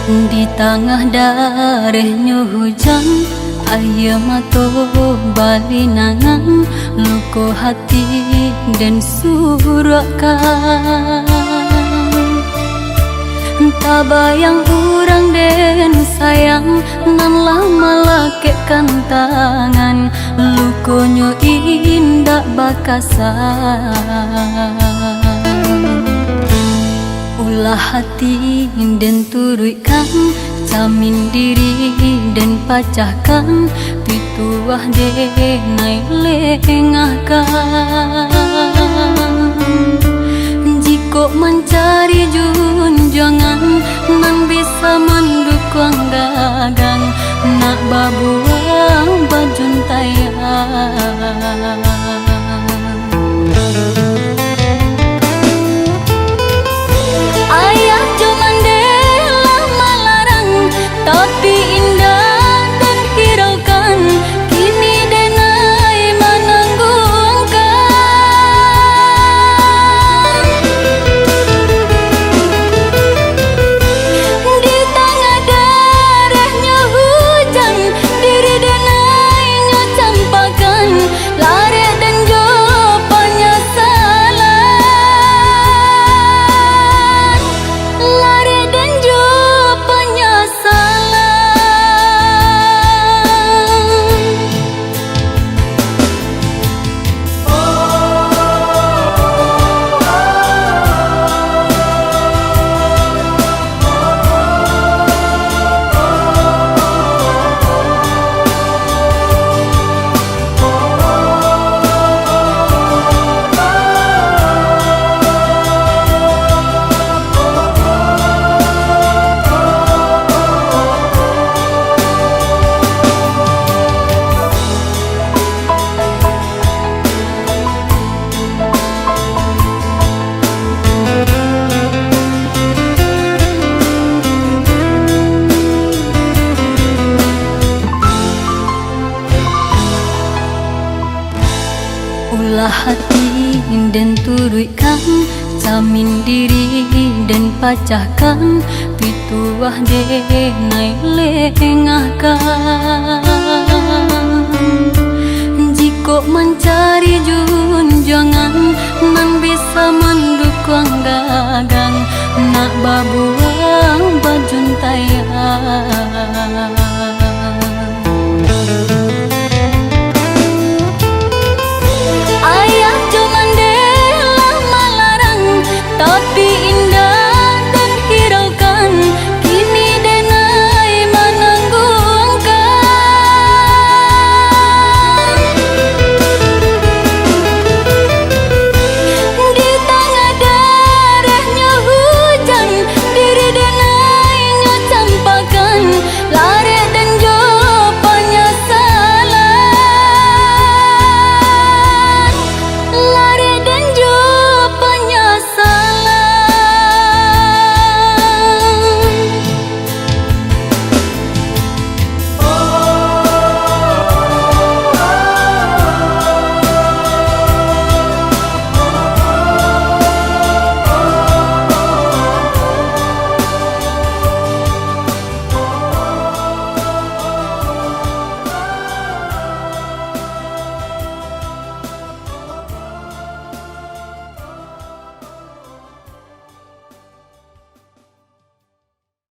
Di tengah darahnya hujan, air mata balinangan, luka hati dan surakan. Tak bayang urang dan sayang, nan lama lakekkan tangan, lukonya indah bakasan. Ulah hati dan turutkan, jamin diri dan pacahkan, pituah denai lengahkan. Jika mencari junjungan, nan bisa mendukung dagang, nak babuang bajuntayang. Ulah hati dan turutkan, jamin diri dan pacahkan, pituah denai lengahkan. Jika mencari junjungan, nan bisa mendukung